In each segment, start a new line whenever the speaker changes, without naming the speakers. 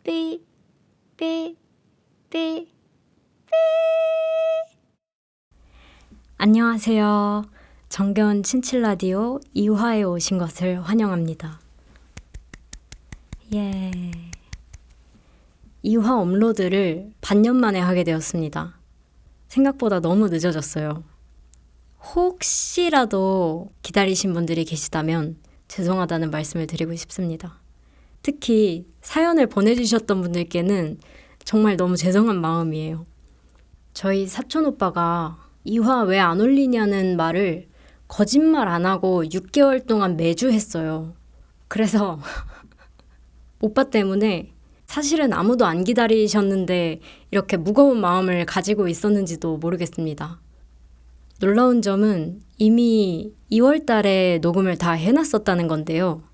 삐, 삐, 삐, 삐. 안녕하세요. 정겨운 친칠라디오 2화에 오신 것을 환영합니다. 예. 2화 업로드를 반년 만에 하게 되었습니다. 생각보다 너무 늦어졌어요. 혹시라도 기다리신 분들이 계시다면 죄송하다는 말씀을 드리고 싶습니다. 특히 사연을 보내주셨던 분들께는 정말 너무 죄송한 마음이에요. 저희 사촌 오빠가 2화 왜 안 올리냐는 말을 거짓말 안 하고 6개월 동안 매주 했어요. 그래서 오빠 때문에 사실은 아무도 안 기다리셨는데 이렇게 무거운 마음을 가지고 있었는지도 모르겠습니다. 놀라운 점은 이미 2월 달에 녹음을 다 해놨었다는 건데요.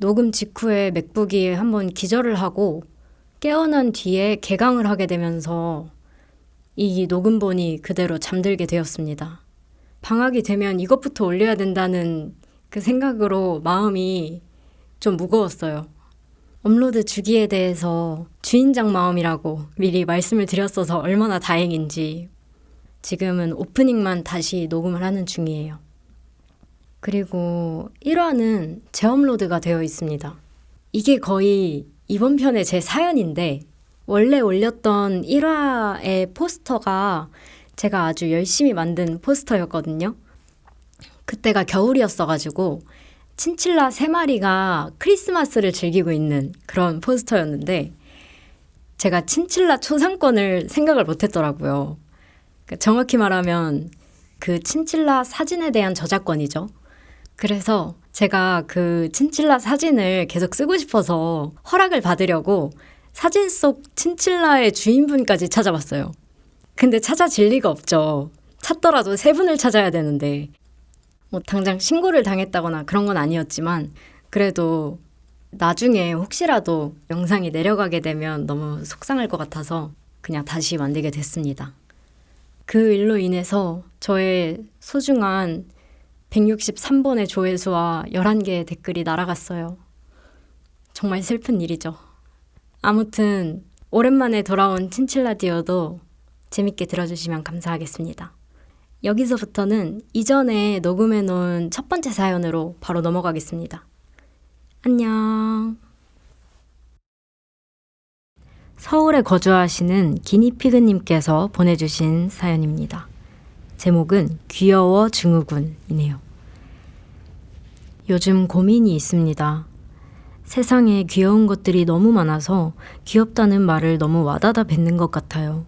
녹음 직후에 맥북이 한번 기절을 하고 깨어난 뒤에 개강을 하게 되면서 이 녹음본이 그대로 잠들게 되었습니다. 방학이 되면 이것부터 올려야 된다는 그 생각으로 마음이 좀 무거웠어요. 업로드 주기에 대해서 주인장 마음이라고 미리 말씀을 드렸어서 얼마나 다행인지. 지금은 오프닝만 다시 녹음을 하는 중이에요. 그리고 1화는 재업로드가 되어 있습니다. 이게 거의 이번 편의 제 사연인데 원래 올렸던 1화의 포스터가 제가 아주 열심히 만든 포스터였거든요. 그때가 겨울이었어가지고 친칠라 3마리가 크리스마스를 즐기고 있는 그런 포스터였는데 제가 친칠라 초상권을 생각을 못했더라고요. 정확히 말하면 그 친칠라 사진에 대한 저작권이죠. 그래서 제가 그 친칠라 사진을 계속 쓰고 싶어서 허락을 받으려고 사진 속 친칠라의 주인분까지 찾아봤어요. 근데 찾아질 리가 없죠. 찾더라도 3분을 찾아야 되는데 뭐 당장 신고를 당했다거나 그런 건 아니었지만 그래도 나중에 혹시라도 영상이 내려가게 되면 너무 속상할 것 같아서 그냥 다시 만들게 됐습니다. 그 일로 인해서 저의 소중한 163번의 조회수와 11개의 댓글이 날아갔어요. 정말 슬픈 일이죠. 아무튼 오랜만에 돌아온 친칠라디오도 재밌게 들어주시면 감사하겠습니다. 여기서부터는 이전에 녹음해놓은 첫 번째 사연으로 바로 넘어가겠습니다. 안녕. 서울에 거주하시는 기니피그님께서 보내주신 사연입니다. 제목은 귀여워 증후군이네요. 요즘 고민이 있습니다. 세상에 귀여운 것들이 너무 많아서 귀엽다는 말을 너무 와닿아 뱉는 것 같아요.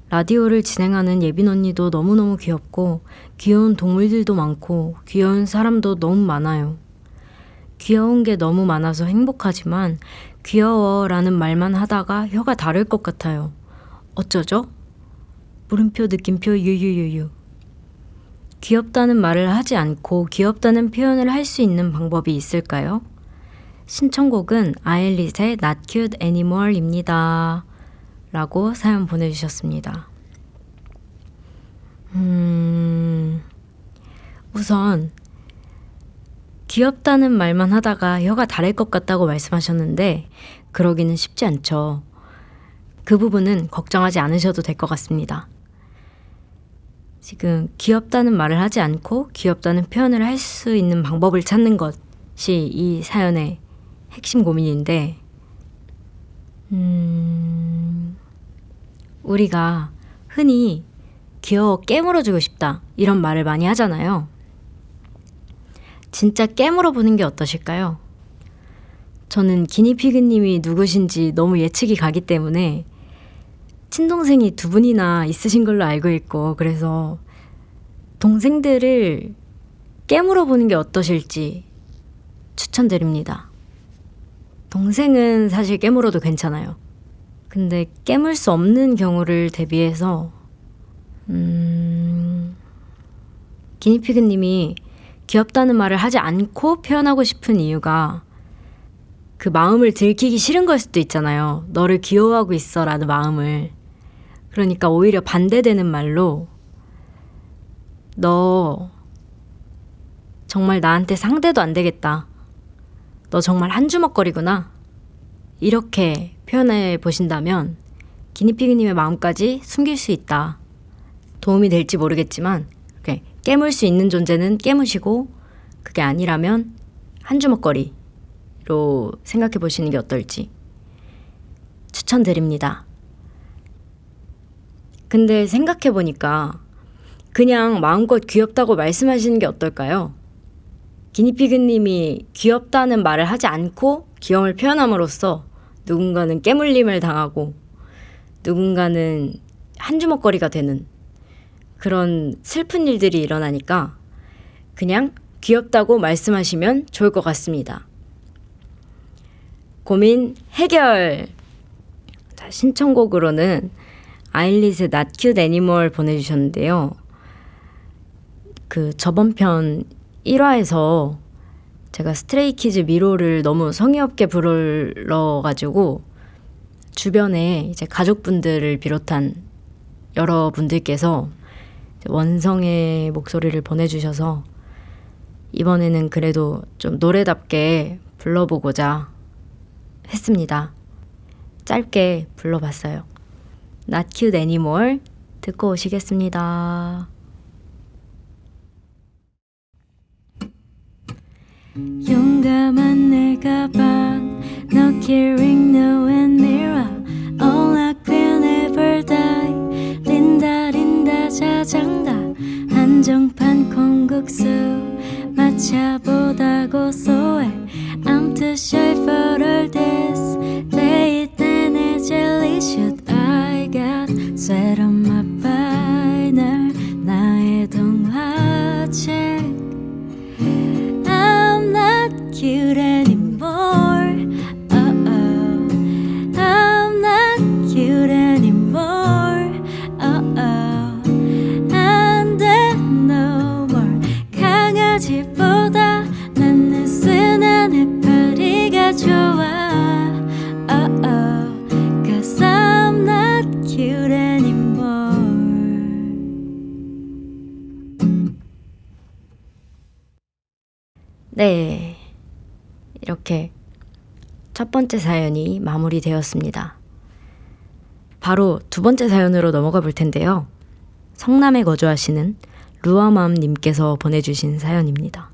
라디오를 진행하는 예빈 언니도 너무너무 귀엽고 귀여운 동물들도 많고 귀여운 사람도 너무 많아요. 귀여운 게 너무 많아서 행복하지만 귀여워라는 말만 하다가 혀가 다를 것 같아요. 어쩌죠? 물음표 느낌표 유유유유. 귀엽다는 말을 하지 않고 귀엽다는 표현을 할 수 있는 방법이 있을까요? 신청곡은 아일릿의 Not Cute Anymore입니다. 라고 사연 보내주셨습니다. 우선 귀엽다는 말만 하다가 혀가 다를 것 같다고 말씀하셨는데 그러기는 쉽지 않죠. 그 부분은 걱정하지 않으셔도 될 것 같습니다. 지금 귀엽다는 말을 하지 않고 귀엽다는 표현을 할 수 있는 방법을 찾는 것이 이 사연의 핵심 고민인데 우리가 흔히 귀여워 깨물어주고 싶다 이런 말을 많이 하잖아요. 진짜 깨물어보는 게 어떠실까요? 저는 기니피그님이 누구신지 너무 예측이 가기 때문에 친동생이 2분이나 있으신 걸로 알고 있고 그래서 동생들을 깨물어보는 게 어떠실지 추천드립니다. 동생은 사실 깨물어도 괜찮아요. 근데 깨물 수 없는 경우를 대비해서 기니피그님이 귀엽다는 말을 하지 않고 표현하고 싶은 이유가 그 마음을 들키기 싫은 걸 수도 있잖아요. 너를 귀여워하고 있어 라는 마음을. 그러니까 오히려 반대되는 말로 너 정말 나한테 상대도 안 되겠다. 너 정말 한 주먹거리구나. 이렇게 표현해 보신다면 기니피그님의 마음까지 숨길 수 있다. 도움이 될지 모르겠지만 이렇게 깨물 수 있는 존재는 깨무시고 그게 아니라면 한 주먹거리로 생각해 보시는 게 어떨지 추천드립니다. 근데 생각해 보니까 그냥 마음껏 귀엽다고 말씀하시는 게 어떨까요? 기니피그님이 귀엽다는 말을 하지 않고 귀여움을 표현함으로써 누군가는 깨물림을 당하고 누군가는 한 주먹거리가 되는 그런 슬픈 일들이 일어나니까 그냥 귀엽다고 말씀하시면 좋을 것 같습니다. 고민 해결! 자, 신청곡으로는 아일릿의 Not Cute Anymore 보내주셨는데요. 그 저번 편 1화에서 제가 스트레이키즈 미로를 너무 성의 없게 불러가지고 주변에 이제 가족분들을 비롯한 여러분들께서 원성의 목소리를 보내주셔서 이번에는 그래도 좀 노래답게 불러보고자 했습니다. 짧게 불러봤어요. Not Cute Anymore 듣고 오시겠습니다. 용감한 내 가방 No caring, no and mirror All I will never die 린다 린다 자장가 한정판 콩국수 matcha보다 고소해 I'm too shy for all this Day 내내 jelly should I got sweat on my binder 나의 동화책 I'm not cute anymore oh. I'm not cute anymore oh. 안 돼 no more 강아지보다 난 느슨한 해파리가 좋아 oh. Cause I'm not cute anymore 네, 이렇게 첫 번째 사연이 마무리되었습니다. 바로 두 번째 사연으로 넘어가 볼 텐데요. 성남에 거주하시는 루아맘님께서 보내주신 사연입니다.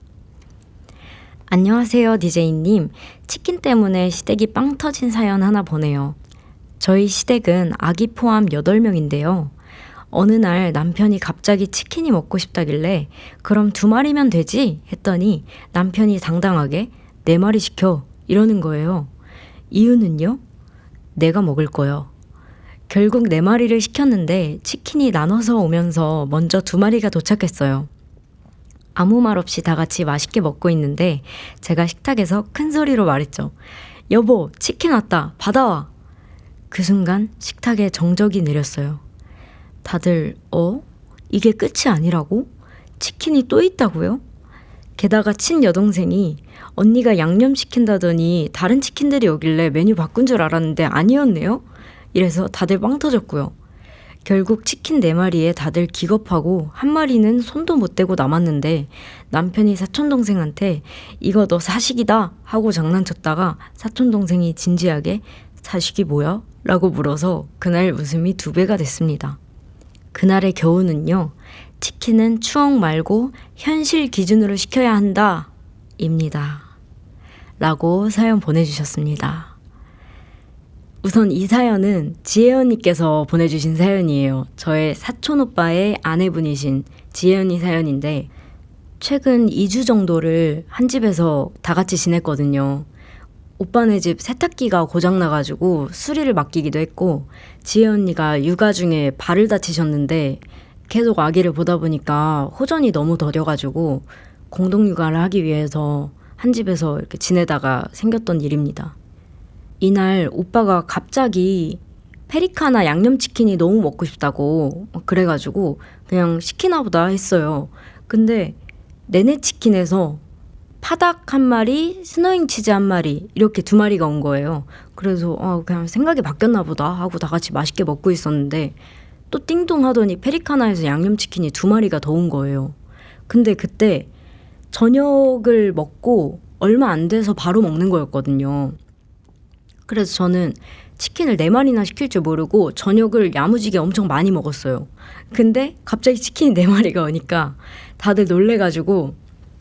안녕하세요 DJ님. 치킨 때문에 시댁이 빵 터진 사연 하나 보내요. 저희 시댁은 아기 포함 8명인데요. 어느 날 남편이 갑자기 치킨이 먹고 싶다길래 그럼 2마리면 되지? 했더니 남편이 당당하게 4마리 시켜 이러는 거예요. 이유는요? 내가 먹을 거요. 결국 4마리를 시켰는데 치킨이 나눠서 오면서 먼저 2마리가 도착했어요. 아무 말 없이 다 같이 맛있게 먹고 있는데 제가 식탁에서 큰 소리로 말했죠. 여보, 치킨 왔다. 받아와. 그 순간 식탁에 정적이 내렸어요. 다들 이게 끝이 아니라고? 치킨이 또 있다고요? 게다가 친여동생이 언니가 양념 시킨다더니 다른 치킨들이 오길래 메뉴 바꾼 줄 알았는데 아니었네요? 이래서 다들 빵 터졌고요. 결국 치킨 4마리에 다들 기겁하고 1마리는 손도 못 대고 남았는데 남편이 사촌동생한테 이거 너 사식이다 하고 장난쳤다가 사촌동생이 진지하게 사식이 뭐야? 라고 물어서 그날 웃음이 2배가 됐습니다. 그날의 교훈은요. 치킨은 추억 말고 현실 기준으로 시켜야 한다. 입니다. 라고 사연 보내주셨습니다. 우선 이 사연은 지혜언니께서 보내주신 사연이에요. 저의 사촌오빠의 아내분이신 지혜언니 사연인데 최근 2주 정도를 한 집에서 다 같이 지냈거든요. 오빠네 집 세탁기가 고장나가지고 수리를 맡기기도 했고 지혜 언니가 육아 중에 발을 다치셨는데 계속 아기를 보다 보니까 호전이 너무 더뎌가지고 공동육아를 하기 위해서 한 집에서 이렇게 지내다가 생겼던 일입니다. 이날 오빠가 갑자기 페리카나 양념치킨이 너무 먹고 싶다고 그래가지고 그냥 시키나 보다 했어요. 근데 내내치킨에서 파닭 1마리, 스노잉 치즈 1마리 이렇게 2마리가 온 거예요. 그래서 그냥 생각이 바뀌었나 보다 하고 다 같이 맛있게 먹고 있었는데 또 띵동 하더니 페리카나에서 양념치킨이 2마리가 더 온 거예요. 근데 그때 저녁을 먹고 얼마 안 돼서 바로 먹는 거였거든요. 그래서 저는 치킨을 4마리나 시킬 줄 모르고 저녁을 야무지게 엄청 많이 먹었어요. 근데 갑자기 치킨이 4마리가 오니까 다들 놀래가지고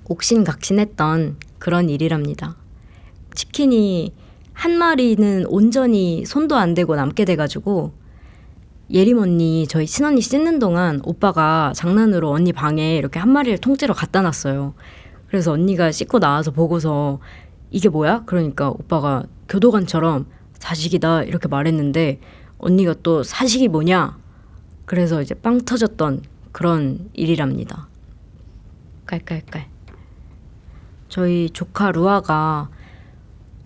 옥신각신했던 그런 일이랍니다. 치킨이 한 마리는 온전히 손도 안 대고 남게 돼가지고 예림 언니, 저희 친언니 씻는 동안 오빠가 장난으로 언니 방에 이렇게 한 마리를 통째로 갖다 놨어요. 그래서 언니가 씻고 나와서 보고서 이게 뭐야? 그러니까 오빠가 교도관처럼 사식이다 이렇게 말했는데 언니가 또 사식이 뭐냐? 그래서 이제 빵 터졌던 그런 일이랍니다. 깔깔깔. 저희 조카 루아가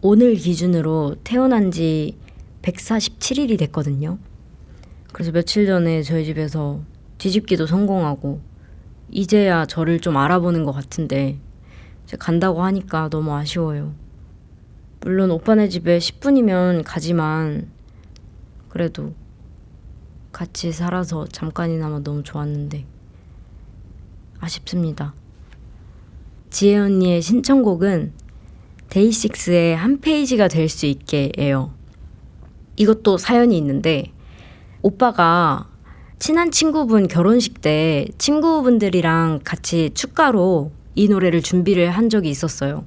오늘 기준으로 태어난 지 147일이 됐거든요. 그래서 며칠 전에 저희 집에서 뒤집기도 성공하고 이제야 저를 좀 알아보는 것 같은데 이제 간다고 하니까 너무 아쉬워요. 물론 오빠네 집에 10분이면 가지만 그래도 같이 살아서 잠깐이나마 너무 좋았는데 아쉽습니다. 지혜 언니의 신청곡은 데이식스의 한 페이지가 될 수 있게예요. 이것도 사연이 있는데 오빠가 친한 친구분 결혼식 때 친구분들이랑 같이 축가로 이 노래를 준비를 한 적이 있었어요.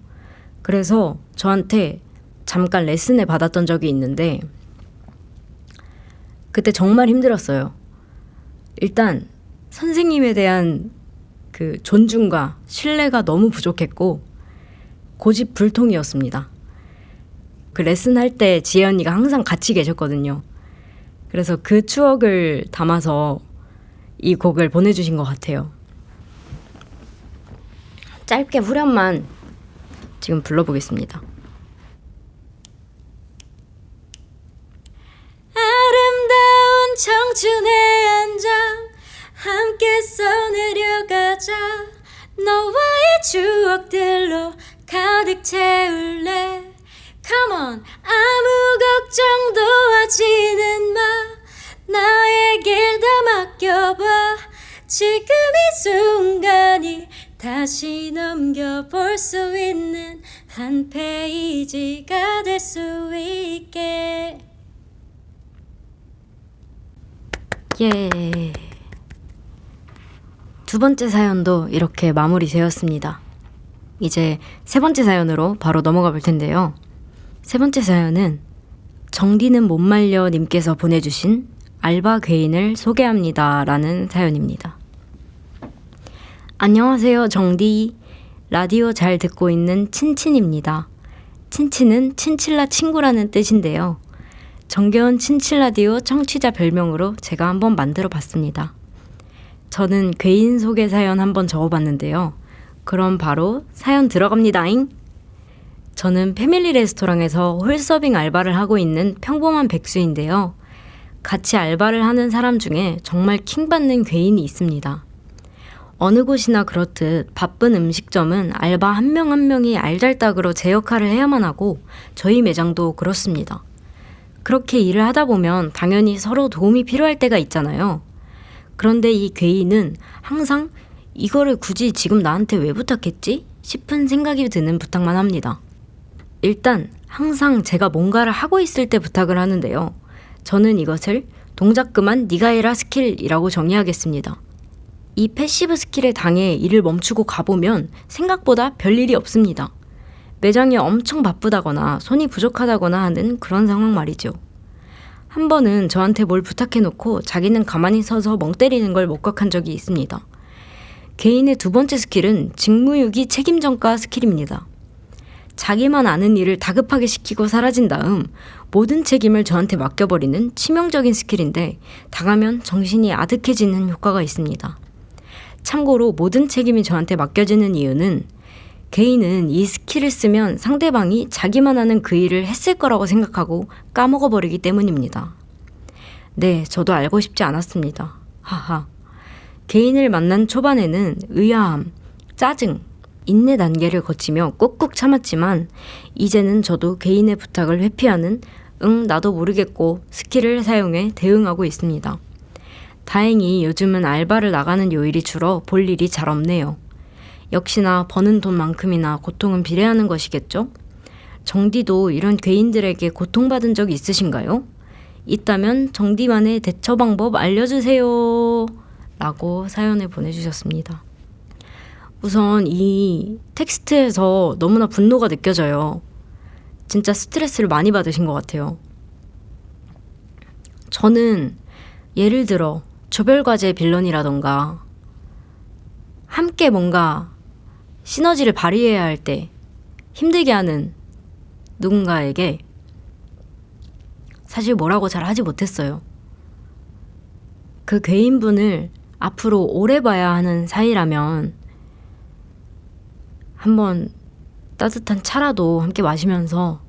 그래서 저한테 잠깐 레슨을 받았던 적이 있는데 그때 정말 힘들었어요. 일단 선생님에 대한 그 존중과 신뢰가 너무 부족했고 고집불통이었습니다. 그 레슨할 때 지혜 언니가 항상 같이 계셨거든요. 그래서 그 추억을 담아서 이 곡을 보내주신 것 같아요. 짧게 후렴만 지금 불러보겠습니다.
아름다운 청춘의 안정 함께 써내려가자. 너와의 추억들로 가득 채울래. Come on, 아무 걱정도 하지는 마. 나에게 다 맡겨봐. 지금 이 순간이 다시 넘겨볼 수 있는 한 페이지가 될 수 있게.
예. 두 번째 사연도 이렇게 마무리되었습니다. 이제 세 번째 사연으로 바로 넘어가 볼 텐데요. 세 번째 사연은 정디는 못 말려 님께서 보내주신 알바 괴인을 소개합니다 라는 사연입니다. 안녕하세요 정디. 라디오 잘 듣고 있는 친친입니다. 친친은 친칠라 친구라는 뜻인데요. 정겨운 친칠라디오 청취자 별명으로 제가 한번 만들어 봤습니다. 저는 괴인 소개 사연 한번 적어봤는데요. 그럼 바로 사연 들어갑니다잉. 저는 패밀리 레스토랑에서 홀서빙 알바를 하고 있는 평범한 백수인데요. 같이 알바를 하는 사람 중에 정말 킹받는 괴인이 있습니다. 어느 곳이나 그렇듯 바쁜 음식점은 알바 한 명 한 명이 알잘딱으로 제 역할을 해야만 하고 저희 매장도 그렇습니다. 그렇게 일을 하다 보면 당연히 서로 도움이 필요할 때가 있잖아요. 그런데 이 괴인은 항상 이거를 굳이 지금 나한테 왜 부탁했지? 싶은 생각이 드는 부탁만 합니다. 일단 항상 제가 뭔가를 하고 있을 때 부탁을 하는데요. 저는 이것을 동작 그만 네가 해라 스킬이라고 정의하겠습니다. 이 패시브 스킬에 당해 일을 멈추고 가보면 생각보다 별일이 없습니다. 매장이 엄청 바쁘다거나 손이 부족하다거나 하는 그런 상황 말이죠. 한 번은 저한테 뭘 부탁해놓고 자기는 가만히 서서 멍 때리는 걸 목격한 적이 있습니다. 개인의 두 번째 스킬은 직무유기 책임전가 스킬입니다. 자기만 아는 일을 다급하게 시키고 사라진 다음 모든 책임을 저한테 맡겨버리는 치명적인 스킬인데 당하면 정신이 아득해지는 효과가 있습니다. 참고로 모든 책임이 저한테 맡겨지는 이유는 개인은 이 스킬을 쓰면 상대방이 자기만 하는 그 일을 했을 거라고 생각하고 까먹어버리기 때문입니다. 네, 저도 알고 싶지 않았습니다. 하하. 개인을 만난 초반에는 의아함, 짜증, 인내 단계를 거치며 꾹꾹 참았지만 이제는 저도 개인의 부탁을 회피하는 나도 모르겠고 스킬을 사용해 대응하고 있습니다. 다행히 요즘은 알바를 나가는 요일이 줄어 볼 일이 잘 없네요. 역시나 버는 돈만큼이나 고통은 비례하는 것이겠죠? 정디도 이런 괴인들에게 고통받은 적 있으신가요? 있다면 정디만의 대처 방법 알려주세요. 라고 사연을 보내주셨습니다. 우선 이 텍스트에서 너무나 분노가 느껴져요. 진짜 스트레스를 많이 받으신 것 같아요. 저는 예를 들어 조별과제 빌런이라던가 함께 뭔가 시너지를 발휘해야 할 때 힘들게 하는 누군가에게 사실 뭐라고 잘 하지 못했어요. 그 괴인분을 앞으로 오래 봐야 하는 사이라면 한번 따뜻한 차라도 함께 마시면서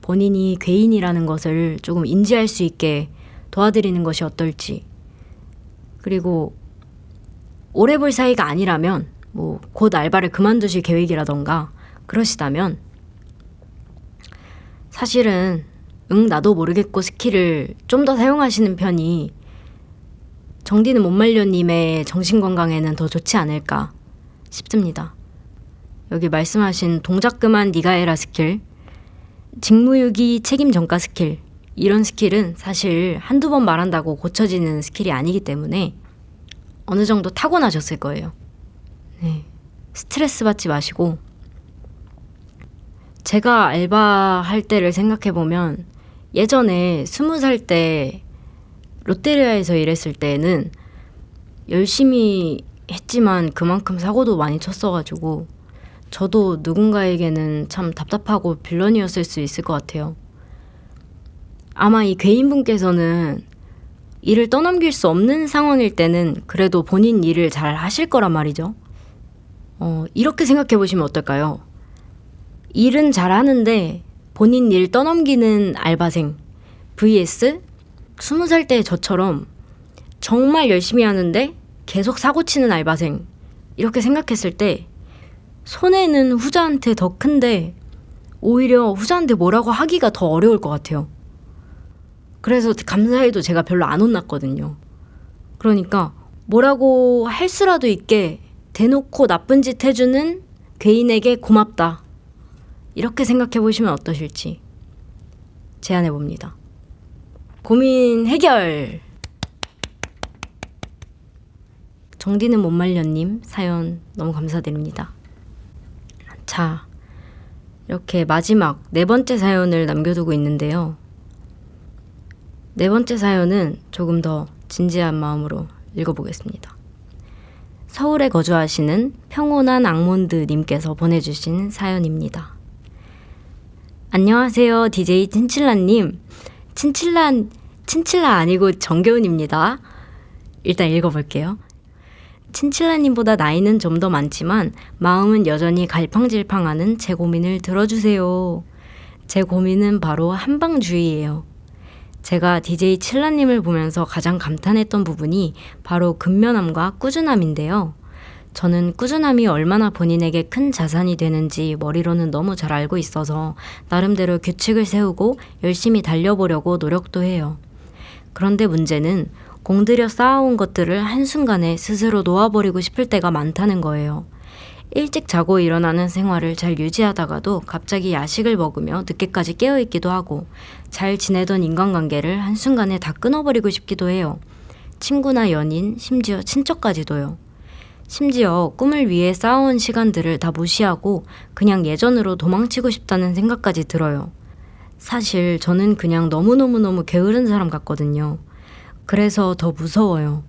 본인이 괴인이라는 것을 조금 인지할 수 있게 도와드리는 것이 어떨지. 그리고 오래 볼 사이가 아니라면 뭐 곧 알바를 그만두실 계획이라던가 그러시다면 사실은 나도 모르겠고 스킬을 좀 더 사용하시는 편이 정디는 못 말려님의 정신건강에는 더 좋지 않을까 싶습니다. 여기 말씀하신 동작 그만 네가 해라 스킬, 직무유기 책임 전가 스킬, 이런 스킬은 사실 한두 번 말한다고 고쳐지는 스킬이 아니기 때문에 어느 정도 타고나셨을 거예요. 네. 스트레스 받지 마시고, 제가 알바할 때를 생각해보면 예전에 20살 때 롯데리아에서 일했을 때는 열심히 했지만 그만큼 사고도 많이 쳤어가지고 저도 누군가에게는 참 답답하고 빌런이었을 수 있을 것 같아요. 아마 이 괴인분께서는 일을 떠넘길 수 없는 상황일 때는 그래도 본인 일을 잘 하실 거란 말이죠. 이렇게 생각해 보시면 어떨까요? 일은 잘 하는데 본인 일 떠넘기는 알바생 vs 20살 때 저처럼 정말 열심히 하는데 계속 사고치는 알바생, 이렇게 생각했을 때 손해는 후자한테 더 큰데 오히려 후자한테 뭐라고 하기가 더 어려울 것 같아요. 그래서 감사해도 제가 별로 안 혼났거든요. 그러니까 뭐라고 할 수라도 있게 대놓고 나쁜 짓 해주는 괴인에게 고맙다, 이렇게 생각해 보시면 어떠실지 제안해 봅니다. 고민 해결! 정디는 못 말려님 사연 너무 감사드립니다. 자, 이렇게 마지막 4번째 사연을 남겨두고 있는데요. 4번째 사연은 조금 더 진지한 마음으로 읽어보겠습니다. 서울에 거주하시는 평온한 악몬드님께서 보내주신 사연입니다. 안녕하세요, DJ 친칠라님. 친칠라 아니고 정겨운입니다. 일단 읽어볼게요. 친칠라님보다 나이는 좀 더 많지만 마음은 여전히 갈팡질팡하는 제 고민을 들어주세요. 제 고민은 바로 한방주의예요. 제가 DJ 칠라님을 보면서 가장 감탄했던 부분이 바로 근면함과 꾸준함인데요. 저는 꾸준함이 얼마나 본인에게 큰 자산이 되는지 머리로는 너무 잘 알고 있어서 나름대로 규칙을 세우고 열심히 달려보려고 노력도 해요. 그런데 문제는 공들여 쌓아온 것들을 한순간에 스스로 놓아버리고 싶을 때가 많다는 거예요. 일찍 자고 일어나는 생활을 잘 유지하다가도 갑자기 야식을 먹으며 늦게까지 깨어있기도 하고, 잘 지내던 인간관계를 한순간에 다 끊어버리고 싶기도 해요. 친구나 연인, 심지어 친척까지도요. 심지어 꿈을 위해 쌓아온 시간들을 다 무시하고 그냥 예전으로 도망치고 싶다는 생각까지 들어요. 사실 저는 그냥 너무너무 게으른 사람 같거든요. 그래서 더 무서워요.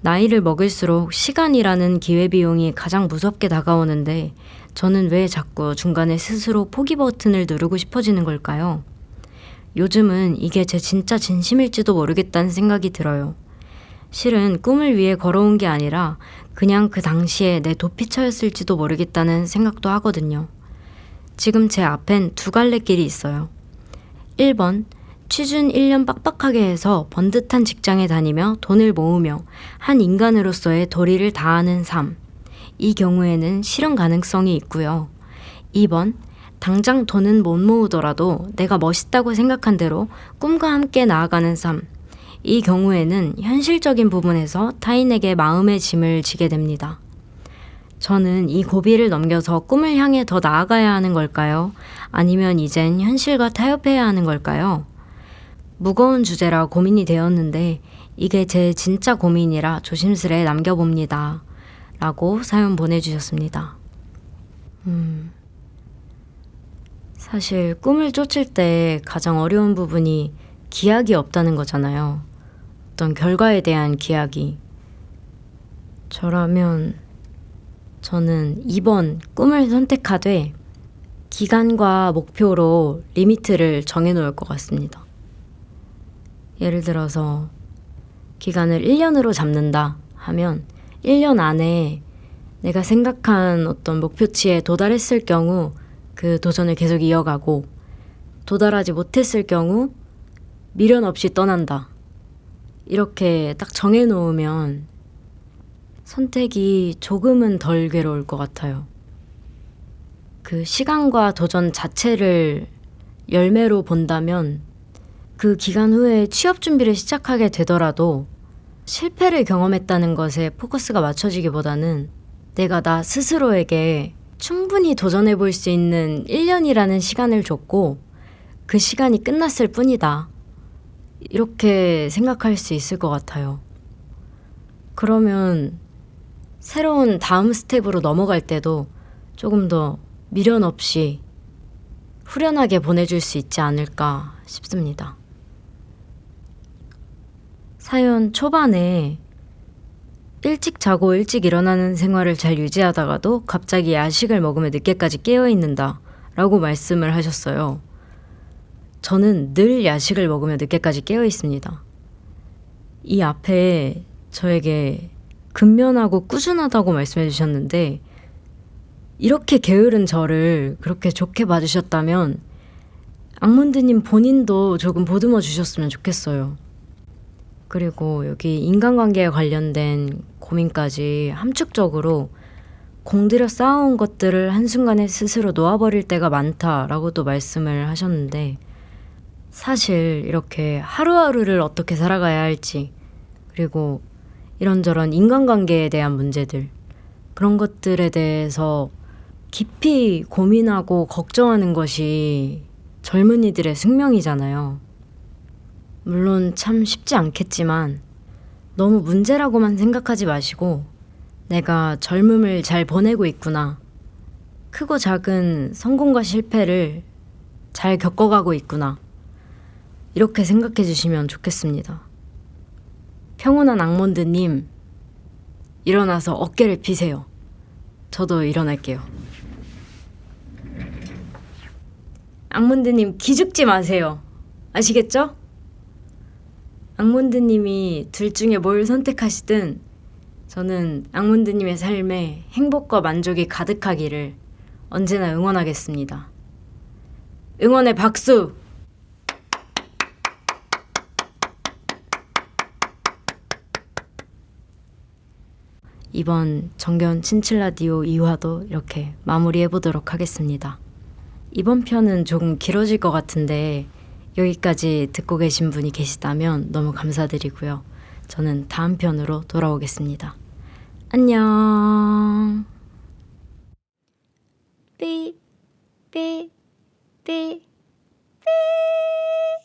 나이를 먹을수록 시간이라는 기회비용이 가장 무섭게 다가오는데 저는 왜 자꾸 중간에 스스로 포기 버튼을 누르고 싶어지는 걸까요? 요즘은 이게 제 진짜 진심일지도 모르겠다는 생각이 들어요. 실은 꿈을 위해 걸어온 게 아니라 그냥 그 당시에 내 도피처였을지도 모르겠다는 생각도 하거든요. 지금 제 앞엔 2갈래 길이 있어요. 1번, 취준 1년 빡빡하게 해서 번듯한 직장에 다니며 돈을 모으며 한 인간으로서의 도리를 다하는 삶. 이 경우에는 실현 가능성이 있고요. 2번, 당장 돈은 못 모으더라도 내가 멋있다고 생각한 대로 꿈과 함께 나아가는 삶. 이 경우에는 현실적인 부분에서 타인에게 마음의 짐을 지게 됩니다. 저는 이 고비를 넘겨서 꿈을 향해 더 나아가야 하는 걸까요? 아니면 이젠 현실과 타협해야 하는 걸까요? 무거운 주제라 고민이 되었는데 이게 제 진짜 고민이라 조심스레 남겨봅니다. 라고 사연 보내주셨습니다. 사실 꿈을 쫓을 때 가장 어려운 부분이 기약이 없다는 거잖아요. 어떤 결과에 대한 기약이. 저라면 저는 2번 꿈을 선택하되 기간과 목표로 리미트를 정해놓을 것 같습니다. 예를 들어서 기간을 1년으로 잡는다 하면 1년 안에 내가 생각한 어떤 목표치에 도달했을 경우 그 도전을 계속 이어가고 도달하지 못했을 경우 미련 없이 떠난다. 이렇게 딱 정해놓으면 선택이 조금은 덜 괴로울 것 같아요. 그 시간과 도전 자체를 열매로 본다면 그 기간 후에 취업 준비를 시작하게 되더라도 실패를 경험했다는 것에 포커스가 맞춰지기보다는 내가 나 스스로에게 충분히 도전해 볼 수 있는 1년이라는 시간을 줬고 그 시간이 끝났을 뿐이다. 이렇게 생각할 수 있을 것 같아요. 그러면 새로운 다음 스텝으로 넘어갈 때도 조금 더 미련 없이 후련하게 보내줄 수 있지 않을까 싶습니다. 사연 초반에 일찍 자고 일찍 일어나는 생활을 잘 유지하다가도 갑자기 야식을 먹으며 늦게까지 깨어있는다 라고 말씀을 하셨어요. 저는 늘 야식을 먹으며 늦게까지 깨어있습니다. 이 앞에 저에게 근면하고 꾸준하다고 말씀해 주셨는데 이렇게 게으른 저를 그렇게 좋게 봐주셨다면 악몬드님 본인도 조금 보듬어 주셨으면 좋겠어요. 그리고 여기 인간관계에 관련된 고민까지 함축적으로 공들여 쌓아온 것들을 한순간에 스스로 놓아버릴 때가 많다라고도 말씀을 하셨는데 사실 이렇게 하루하루를 어떻게 살아가야 할지 그리고 이런저런 인간관계에 대한 문제들 그런 것들에 대해서 깊이 고민하고 걱정하는 것이 젊은이들의 숙명이잖아요. 물론 참 쉽지 않겠지만 너무 문제라고만 생각하지 마시고 내가 젊음을 잘 보내고 있구나. 크고 작은 성공과 실패를 잘 겪어가고 있구나. 이렇게 생각해 주시면 좋겠습니다. 평온한 악몬드님, 일어나서 어깨를 피세요. 저도 일어날게요. 악몬드님 기죽지 마세요. 아시겠죠? 악몬드님이 둘 중에 뭘 선택하시든 저는 악몬드님의 삶에 행복과 만족이 가득하기를 언제나 응원하겠습니다. 응원의 박수! 이번 정겨운 친칠라디오 2화도 이렇게 마무리해보도록 하겠습니다. 이번 편은 조금 길어질 것 같은데 여기까지 듣고 계신 분이 계시다면 너무 감사드리고요. 저는 다음 편으로 돌아오겠습니다. 안녕. 삐, 삐, 삐, 삐.